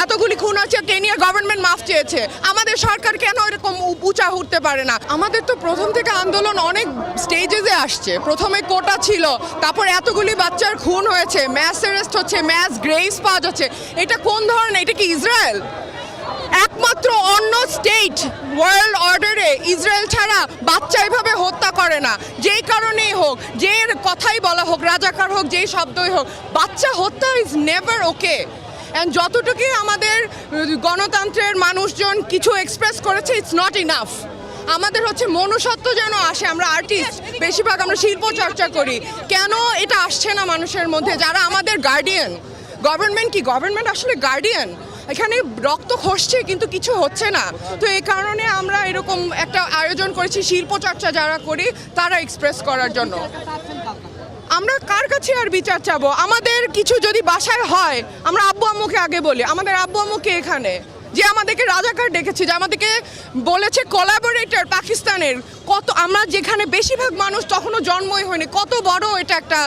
এতগুলি খুন হচ্ছে, কেনিয়া গভর্নমেন্ট মাফ চেয়েছে। আমাদের সরকার কেন এরকম উঁচা উঠতে পারে না? আমাদের তো প্রথম থেকে আন্দোলন অনেক স্টেজে আসছে। প্রথমে কোটা ছিল, তারপর এতগুলি বাচ্চার খুন হয়েছে, ম্যাস অ্যারেস্ট হচ্ছে, ম্যাস গ্রেভস পাওয়া যাচ্ছে। এটা কোন ধরনের? এটা কি ইসরায়েল? একমাত্র অন্য স্টেট ওয়ার্ল্ড অর্ডারে ইসরায়েল ছাড়া বাচ্চা এভাবে হত্যা করে না। যেই কারণেই হোক, যে কথাই বলা হোক, রাজাকার হোক, যেই শব্দই হোক, বাচ্চা হত্যা ইজ নেভার ওকে। অ্যান্ড যতটুকু আমাদের গণতন্ত্রের মানুষজন কিছু এক্সপ্রেস করেছে, ইটস নট ইনাফ। আমাদের হচ্ছে মনুষ্যত্ব যেন আসে। আমরা আর্টিস্ট, বেশিরভাগ আমরা শিল্প চর্চা করি, কেন এটা আসছে না মানুষের মধ্যে? যারা আমাদের গার্ডিয়ান, গভর্নমেন্ট কি? গভর্নমেন্ট আসলে গার্ডিয়ান। এখানে রক্ত খসছে কিন্তু কিছু হচ্ছে না। তো এই কারণে আমরা এরকম একটা আয়োজন করেছি, শিল্প চর্চা যারা করি তারা এক্সপ্রেস করার জন্য। আমরা কার কাছে আর বিচার চাবো? আমাদের কিছু যদি বাসায় হয়, আমরা আব্বু আম্মুকে আগে বলি। আমাদের আব্বু আম্মুকে এখানে যে আমাদেরকে রাজাকার ডেকেছে, যে আমাদেরকে বলেছে কোলাবোরেটর পাকিস্তানের, কত আমরা যেখানে বেশিরভাগ মানুষ তখনও জন্মই হয়নি, কত বড় এটা একটা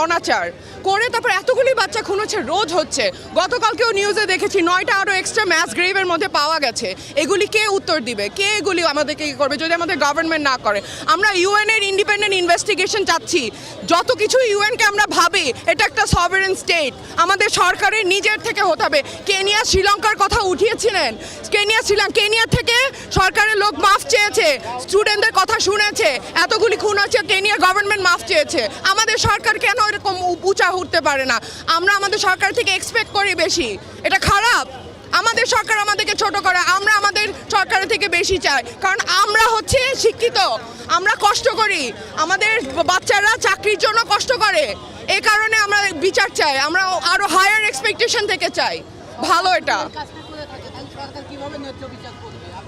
অনাচার করে তারপর এতগুলি বাচ্চা খুন হচ্ছে, রোজ হচ্ছে। গতকালকেও নিউজে দেখেছি 9টা আরও এক্সট্রা ম্যাস গ্রেভের মধ্যে পাওয়া গেছে। এগুলি কে উত্তর দিবে? কে এগুলি আমাদেরকে করবে যদি আমাদের গভর্নমেন্ট না করে? আমরা ইউএনের ইন্ডিপেন্ডেন্ট ইনভেস্টিগেশন চাচ্ছি। যত কিছু ইউএনকে আমরা ভাবি, এটা একটা সভারেন স্টেট, আমাদের সরকারের নিজের থেকে হতে হবে। কেনিয়া শ্রীলঙ্কার কথা উঠিয়েছিলেন, কেনিয়া থেকে সরকারের লোক মাফ চেয়েছে, স্টুডেন্টদের কথা শুনেছে, এতগুলি খুন হচ্ছে, কেনিয়া গভর্নমেন্ট মাফ চেয়েছে। আমাদের সরকার কেন এরকম উঁচা উঠতে পারে না? আমরা আমাদের সরকার থেকে এক্সপেক্ট করি বেশি। এটা খারাপ। আমাদের সরকার আমাদেরকে ছোট করে, আমরা আমাদের সরকারের থেকে বেশি চাই, কারণ আমরা হচ্ছে শিক্ষিত, আমরা কষ্ট করি, আমাদের বাচ্চারা চাকরির জন্য কষ্ট করে। এই কারণে আমরা বিচার চাই, আমরা আরো হায়ার এক্সপেকটেশন থেকে চাই। ভালো এটা।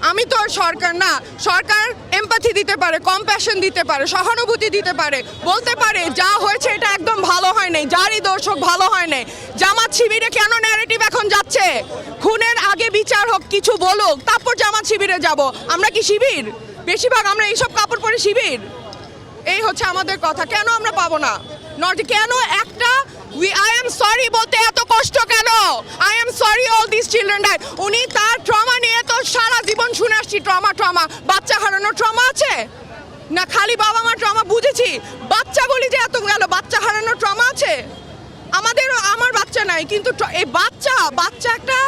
আমি তো সরকার না, সরকার এমপ্যাথি দিতে পারে, কম্প্যাশন দিতে পারে, সহানুভূতি দিতে পারে, বলতে পারে যা হয়েছে এটা একদম ভালো হয় নাই, যারই দোষ হোক ভালো হয় নাই। জামাত শিবিরে কেন ন্যারেটিভ এখন যাচ্ছে? খুনের আগে বিচার হোক, কিছু বলুক, তারপর জামাত শিবিরে যাব। আমরা কি শিবির? বেশিরভাগ আমরা এইসব কাপড় পরে শিবির। এই হচ্ছে আমাদের কথা। কেন আমরা পাবো না? কেন একটা আই এম সরি বলতে এত কষ্ট কেন? I am sorry all this children died. উনি তার ট্রমা নিয়ে তো সারা জীবন শুনে আসছি, ট্রমা। বাচ্চা হারানোর ট্রমা আছে না? খালি বাবা মা ট্রমা বুঝেছি, বাচ্চাগুলি যে এত গেল, বাচ্চা হারানোর ট্রমা আছে? আমার বাচ্চা নাই, কিন্তু এই বাচ্চা একটা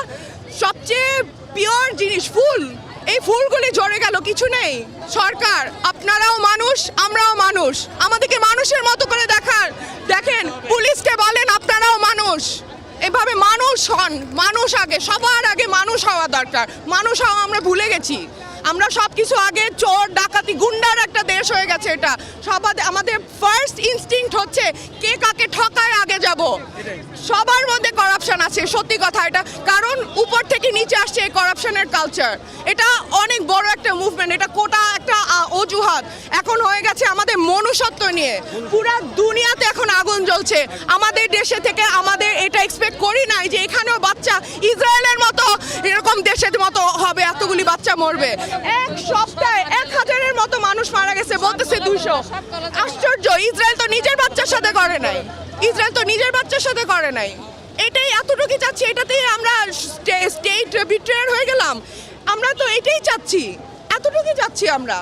সবচেয়ে পিওর জিনিস, ফুল। এই ফুলগুলি ঝরে গেল, কিছু নেই। সরকার, আপনারাও মানুষ, আমরাও মানুষ, আমাদেরকে মানুষের মতো করে দেখেন। পুলিশকে বলেন আপনারাও মানুষ, এভাবে মানুষ হন। মানুষ আগে, সবার আগে মানুষ হওয়া দরকার। মানুষ হওয়া আমরা ভুলে গেছি। আমরা সব কিছু আগে চোর ডাকাতি গুন্ডার একটা দেশ হয়ে গেছে। এটা আমাদের ফার্স্ট ইনস্টিংক্ট হচ্ছে কে কাকে ঠকায় আগে যাব। সবার মধ্যে করাপশন আছে, সত্যি কথা এটা, কারণ উপর থেকে নিচে আসছে এই করাপশনের কালচার। এটা অনেক বড় একটা মুভমেন্ট, এটা কোটা একটা অজুহাত। এখন হয়ে গেছে আমাদের মনুষ্যত্ব নিয়ে পুরা দুনিয়াতে এখন আগুন জ্বলছে। আমাদের দেশে থেকে আমাদের এটা এক্সপেক্ট করি নাই যে এখানেও বাচ্চা ইসরায়েলের মতো এরকম দেশের মতো হবে, এতগুলি বাচ্চা মরবে। এক সপ্তাহে 1000-এর মতো মানুষ মারা গেছে, বলতেছে 200। আশ্চর্য। ইসরায়েল তো নিজের বাচ্চার সাথে করে নাই। এটাই এতটুকু চাচ্ছি, এটাতেই আমরা স্টেট বিট্রেয়ার হয়ে গেলাম। আমরা তো এটাই চাচ্ছি, এতটুকু চাচ্ছি আমরা।